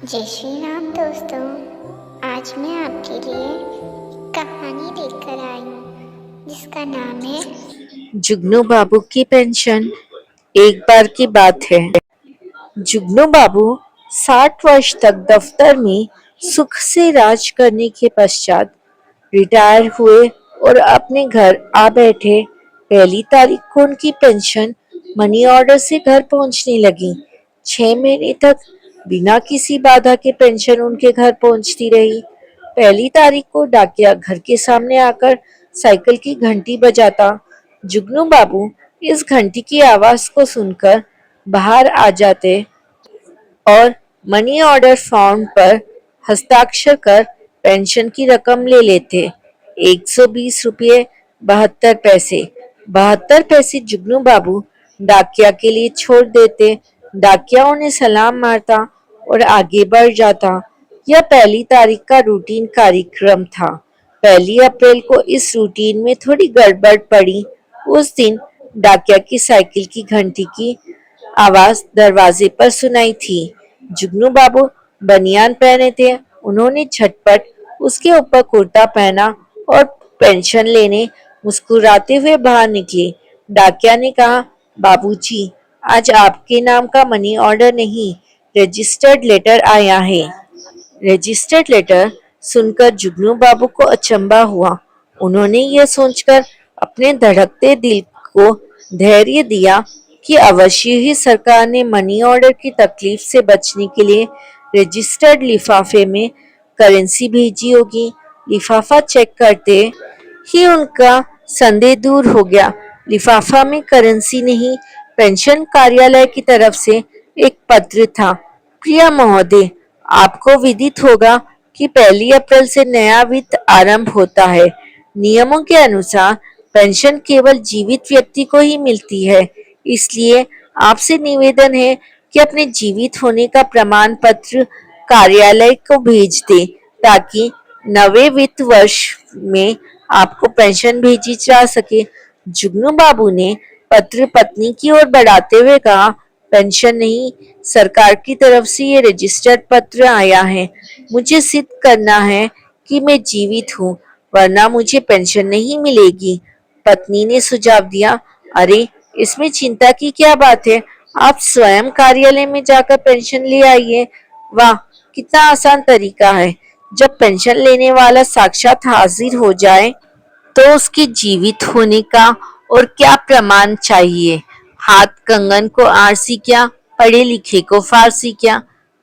जय श्री राम दोस्तों। आज मैं आपके लिए कहानी लेकर आई हूँ जिसका नाम है जुगनू बाबू की पेंशन। एक बार की बात है। जुगनू बाबू 60 वर्ष तक दफ्तर में सुख से राज करने के पश्चात रिटायर हुए और अपने घर आ बैठे। पहली तारीख को उनकी पेंशन मनी ऑर्डर से घर पहुंचने लगी। 6 महीने तक बिना किसी बाधा के पेंशन उनके घर पहुंचती रही। पहली तारीख को डाकिया घर के सामने आकर साइकिल की घंटी बजाता। जुगनू बाबू इस घंटी की आवाज को सुनकर बाहर आ जाते और मनी ऑर्डर फॉर्म पर हस्ताक्षर कर पेंशन की रकम ले लेते। 120 रुपये 72 पैसे। 72 पैसे जुगनू बाबू डाकिया के लिए छोड़ देते। डाकिया उन्हें सलाम मारता और आगे बढ़ जाता। यह पहली तारीख का रूटीन कार्यक्रम था। 1 अप्रैल को इस रूटीन में थोड़ी गड़बड़ पड़ी। उस दिन डाकिया की साइकिल की घंटी की आवाज दरवाजे पर सुनाई थी। जुगनू बाबू बनियान पहने थे। उन्होंने झटपट उसके ऊपर कुर्ता पहना और पेंशन लेने मुस्कुराते हुए बाहर निकले। डाकिया ने कहा, बाबूजी, आज आपके नाम का मनी ऑर्डर नहीं, रजिस्टर्ड लेटर आया है। रजिस्टर्ड लेटर सुनकर जुगनू बाबू को अचंभा हुआ। उन्होंने यह सोचकर अपने धड़कते दिल को धैर्य दिया कि अवश्य ही सरकार ने मनी ऑर्डर की तकलीफ से बचने के लिए रजिस्टर्ड लिफाफे में करेंसी भेजी होगी। लिफाफा चेक करते ही उनका संदेह दूर हो गया। लिफाफा में करेंसी नहीं, पेंशन कार्यालय की तरफ से एक पत्र था। प्रिय महोदय, आपको विदित होगा कि 1 अप्रैल से नया वित्त आरंभ होता है। नियमों के अनुसार पेंशन केवल जीवित व्यक्ति को ही मिलती है। इसलिए आपसे निवेदन है कि अपने जीवित होने का प्रमाण पत्र कार्यालय को भेज दें ताकि नवे वित्त वर्ष में आपको पेंशन भेजी जा सके। जुगनू बाबू ने पत्र पत्नी की ओर बढ़ाते हुए कहा, पेंशन नहीं, सरकार की तरफ से ये रजिस्टर्ड पत्र आया है। मुझे सिद्ध करना है कि मैं जीवित हूँ, वरना मुझे पेंशन नहीं मिलेगी। पत्नी ने सुझाव दिया, अरे, इसमें चिंता की क्या बात है, आप स्वयं कार्यालय में जाकर पेंशन ले आइए। वाह, कितना आसान तरीका है। जब पेंशन लेने वाला साक्षात हाजिर हो जाए तो उसके जीवित होने का और क्या प्रमाण चाहिए। हाथ कंगन को आरसी क्या, पढ़े लिखे को फारसी क्या।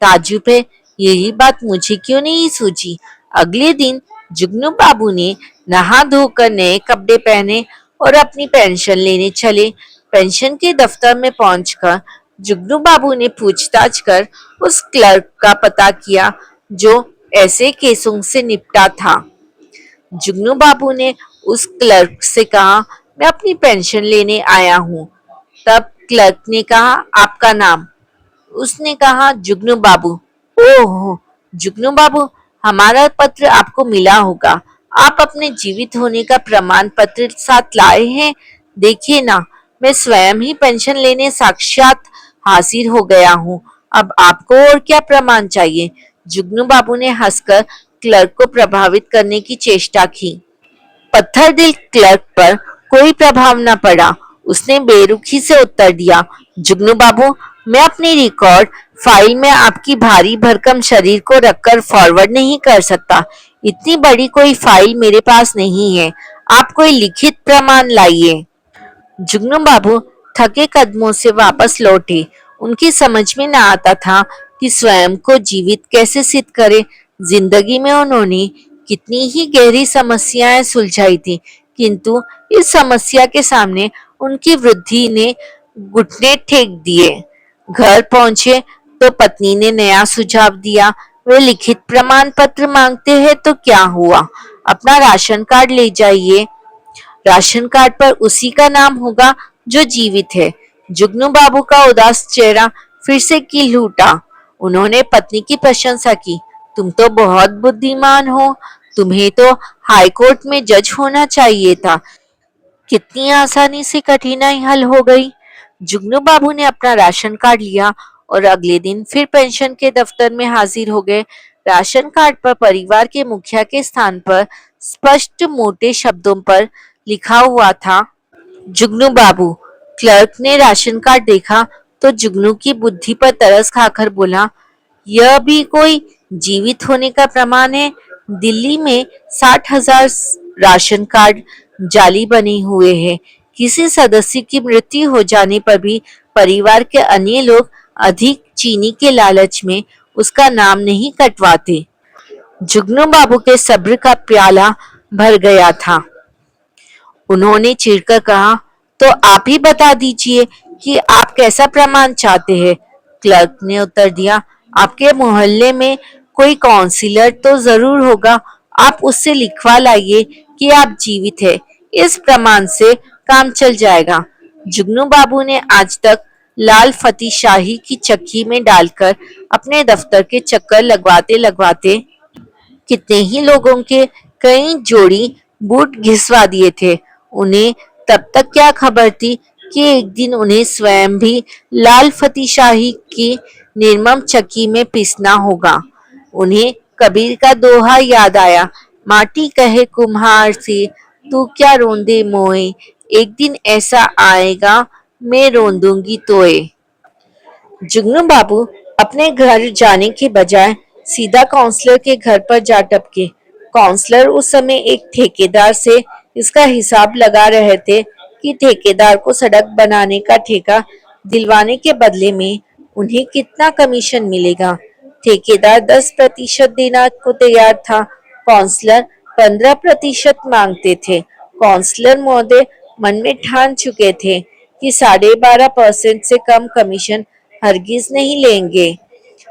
ताज्जुब है, यही बात मुझे क्यों नहीं सूझी। अगले दिन जुगनू बाबू ने नहा धोकर नए कपड़े पहने और अपनी पेंशन लेने चले। पेंशन के दफ्तर में पहुंचकर जुगनू बाबू ने पूछताछ कर उस क्लर्क का पता किया जो ऐसे केसों से निपटा था। जुगनू बाबू ने उस क्लर्क से कहा, मैं अपनी पेंशन लेने आया हूँ। तब क्लर्क ने कहा, आपका नाम? उसने कहा, जुगनू बाबू। ओह जुगनू बाबू, हमारा पत्र आपको मिला होगा। आप अपने जीवित होने का प्रमाण पत्र साथ लाए हैं? देखिए ना, मैं स्वयं ही पेंशन लेने साक्षात हाजिर हो गया हूँ। अब आपको और क्या प्रमाण चाहिए? जुगनू बाबू ने हंसकर क्लर्क को प्रभावित करने की चेष्टा की। पत्थर दिल क्लर्क पर कोई प्रभाव न पड़ा। उसने बेरुखी से उत्तर दिया, जुगनू बाबू, मैं अपनी रिकॉर्ड फाइल में आपकी भारी भरकम शरीर को रखकर फॉरवर्ड नहीं कर सकता। इतनी बड़ी कोई फाइल मेरे पास नहीं है। आप कोई लिखित प्रमाण लाइए। जुगनू बाबू थके कदमों से वापस लौटे। उनकी समझ में न आता था कि स्वयं को जीवित कैसे सिद्ध करे। जिंदगी में उन्होंने कितनी ही गहरी समस्याएं सुलझाई थी, किंतु इस समस्या के सामने उनकी वृद्धि ने घुटने टेक दिए। घर पहुंचे तो पत्नी ने नया सुझाव दिया, वे लिखित प्रमाण पत्र मांगते हैं तो क्या हुआ, अपना राशन कार्ड ले जाइए। राशन कार्ड पर उसी का नाम होगा जो जीवित है। जुगनू बाबू का उदास चेहरा फिर से खिल उठा। उन्होंने पत्नी की प्रशंसा की, तुम तो बहुत बुद्धिमान हो, तुम्हें तो हाई कोर्ट में जज होना चाहिए था। कितनी आसानी से कठिनाई हल हो गई। जुगनू बाबू ने अपना राशन कार्ड लिया और अगले दिन फिर पेंशन के दफ्तर में हाजिर हो गए। राशन कार्ड पर परिवार के मुखिया के स्थान पर स्पष्ट मोटे शब्दों पर लिखा हुआ था, जुगनू बाबू। क्लर्क ने राशन कार्ड देखा तो जुगनू की बुद्धि पर तरस खाकर बोला, यह भी कोई जीवित होने का प्रमाण है? दिल्ली में 60,000 राशन कार्ड जाली बने हुए हैं। किसी सदस्य की मृत्यु हो जाने पर भी परिवार के अन्य लोग अधिक चीनी के लालच में उसका नाम नहीं कटवाते। जुगनू बाबू के सब्र का प्याला भर गया था। उन्होंने चिढ़कर कहा, तो आप ही बता दीजिए कि आप कैसा प्रमाण चाहते हैं। क्लर्क ने उत्तर दिया, आपके मोहल्ले में कोई काउंसलर तो जरूर होगा, आप उससे लिखवा लाइए कि आप जीवित हैं। इस प्रमाण से काम चल जाएगा। जुगनू बाबू ने आज तक लाल फती शाही की चक्की में डालकर अपने दफ्तर के चक्कर लगवाते लगवाते कितने ही लोगों के कई जोड़ी बूट घिसवा दिए थे। उन्हें तब तक क्या खबर थी कि एक दिन उन्हें स्वयं भी लाल फती शाही की निर्मम चक्की में पीसना होगा। उन्हें कबीर का दोहा याद आया, माटी कहे कुम्हार से, तू क्या रोंदे मोए, एक दिन ऐसा आएगा मैं रोंदूंगी तोए। जुगनू बाबू अपने घर जाने के बजाय सीधा काउंसलर के घर पर जा टपके। काउंसलर उस समय एक ठेकेदार से इसका हिसाब लगा रहे थे कि ठेकेदार को सड़क बनाने का ठेका दिलवाने के बदले में उन्हें कितना कमीशन मिलेगा। ठेकेदार 10% देना को तैयार था, काउंसलर 15% मांगते थे। काउंसलर महोदय मन में ठान चुके थे कि 12.5% से कम कमीशन हरगिज नहीं लेंगे।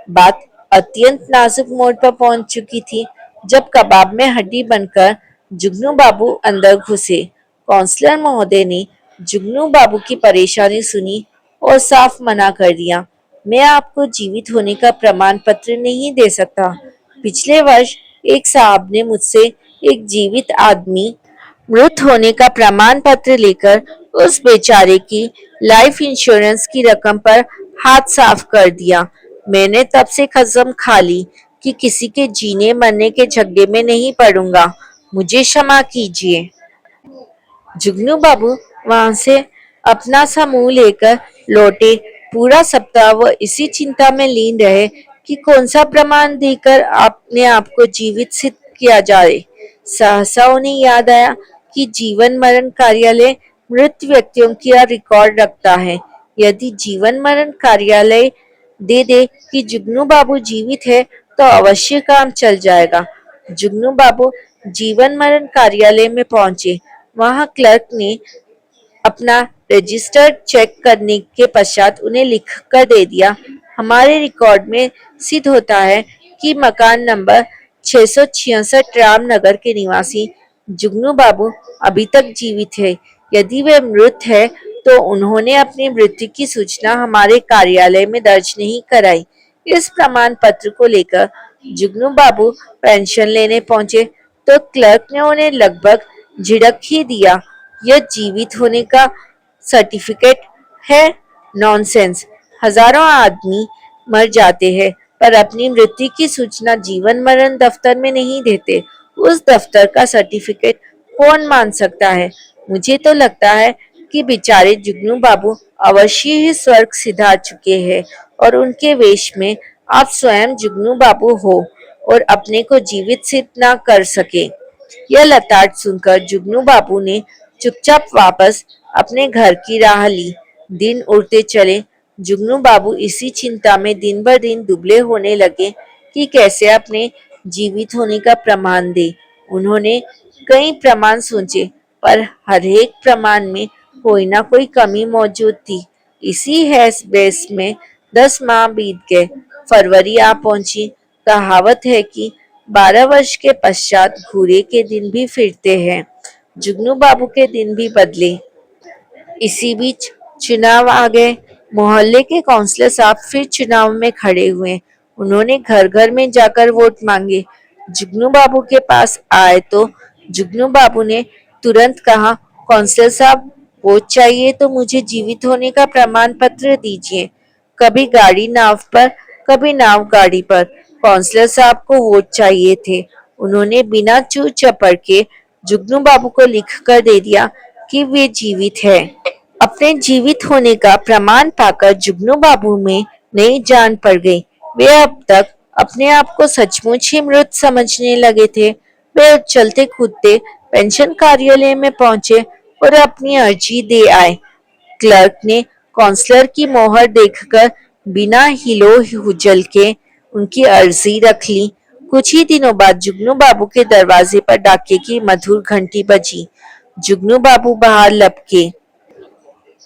बात अत्यंत नाजुक मोड़ पर पहुंच चुकी थी जब कबाब में हड्डी बनकर जुगनू बाबू अंदर घुसे। काउंसलर महोदय ने जुगनू बाबू की परेशानी सुनी और साफ मना कर दिया, मैं आपको जीवित होने का प्रमाण पत्र नहीं दे सकता। पिछले वर्ष एक साहब ने मुझसे एक जीवित आदमी मृत होने का प्रमाण पत्र लेकर उस बेचारे की लाइफ इंश्योरेंस की रकम पर हाथ साफ कर दिया। मैंने तब से कसम खा ली कि किसी के जीने मरने के झगड़े में नहीं पड़ूंगा। मुझे क्षमा कीजिए। जुगनू बाबू वहां से अपना सा मुंह लेकर लौटे। पूरा सप्ताह वह इसी चिंता में लीन रहे कि कौन सा प्रमाण देकर अपने आप को जीवित सिद्ध किया जाए। सहसा उन्हें याद आया कि जीवन मरण कार्यालय मृत व्यक्तियों की रिकॉर्ड रखता है। यदि जीवन मरण कार्यालय दे दे कि जुगनू बाबू जीवित है तो अवश्य काम चल जाएगा। जुगनू बाबू जीवन मरण कार्यालय में पहुंचे। वहां क्लर्क ने अपना रजिस्टर चेक करने के पश्चात उन्हें लिख कर दे दिया, हमारे रिकॉर्ड में सिद्ध होता है कि मकान नंबर 666 रामनगर के निवासी जुगनू बाबू अभी तक जीवित है। यदि वे मृत है तो उन्होंने अपनी मृत्यु की सूचना हमारे कार्यालय में दर्ज नहीं कराई। इस प्रमाण पत्र को लेकर जुगनू बाबू पेंशन लेने पहुंचे तो क्लर्क ने उन्हें लगभग झिड़क ही दिया, यह जीवित होने का सर्टिफिकेट है? नॉनसेंस। हजारों आदमी मर जाते हैं पर अपनी मृत्यु की सूचना जीवन मरण दफ्तर में नहीं देते। उस दफ्तर का सर्टिफिकेट कौन मान सकता है? मुझे तो लगता है कि बेचारे जुगनू बाबू अवश्य ही स्वर्ग सिधार चुके हैं और उनके वेश में आप स्वयं जुगनू बाबू हो और अपने को जीवित सिद्ध न कर सके। यह लताड़ सुनकर जुगनू बाबू ने चुपचाप वापस अपने घर की राह ली। दिन उड़ते चले। जुगनू बाबू इसी चिंता में दिन ब दिन दुबले होने लगे कि कैसे अपने जीवित होने का प्रमाण दे। उन्होंने कई प्रमाण सोचे पर हर एक प्रमाण में कोई ना कोई कमी मौजूद थी। इसी हैस बेस में 10 माह बीत गए। फरवरी आ पहुंची। कहावत है कि 12 वर्ष के पश्चात घूरे के दिन भी फिरते हैं। जुगनू बाबू के दिन भी बदले। इसी बीच चुनाव आ गए। मोहल्ले के काउंसलर साहब फिर चुनाव में खड़े हुए। उन्होंने घर घर में जाकर वोट मांगे। जुगनू बाबू के पास आए तो जुगनू बाबू ने तुरंत कहा, काउंसलर साहब वोट चाहिए तो मुझे जीवित होने का प्रमाण पत्र दीजिए। कभी गाड़ी नाव पर, कभी नाव गाड़ी पर। काउंसलर साहब को वोट चाहिए थे। उन्होंने बिना चू चपड़ के जुगनू बाबू को लिख कर दे दिया कि वे जीवित है। अपने जीवित होने का प्रमाण पाकर जुगनू बाबू में नई जान पड़ गई। वे अब तक अपने आप को सचमुच ही मृत समझने लगे थे। वे चलते कूदते पेंशन कार्यालय में पहुंचे और अपनी अर्जी दे आए। क्लर्क ने काउंसलर की मोहर देखकर बिना हिलो हुजल के उनकी अर्जी रख ली। कुछ ही दिनों बाद जुगनू बाबू के दरवाजे पर डाके की मधुर घंटी बजी। जुगनू बाबू बाहर लपके।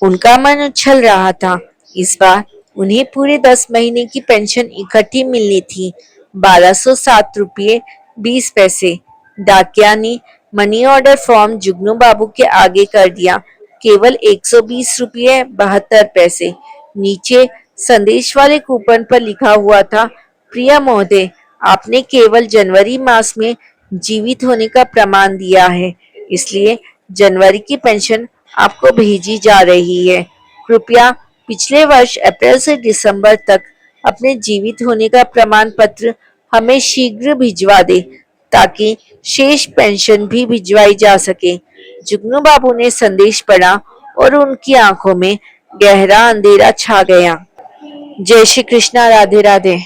उनका मन उछल रहा था। इस बार उन्हें पूरे 10 महीने की पेंशन इकट्ठी मिलनी थी। 1207 रुपये 20 पैसे। डाकिया ने मनी ऑर्डर फॉर्म जुगनू बाबू के आगे कर दिया। केवल 120 रुपये 72 पैसे। नीचे संदेश वाले कूपन पर लिखा हुआ था, प्रिय महोदय, आपने केवल जनवरी मास में जीवित होने का प्रमाण दिया है, इसलिए जनवरी की पेंशन आपको भेजी जा रही है। कृपया पिछले वर्ष अप्रैल से दिसंबर तक अपने जीवित होने का प्रमाण पत्र हमें शीघ्र भिजवा दे ताकि शेष पेंशन भी भिजवाई जा सके। जुगनू बाबू ने संदेश पढ़ा और उनकी आंखों में गहरा अंधेरा छा गया। जय श्री कृष्णा। राधे राधे।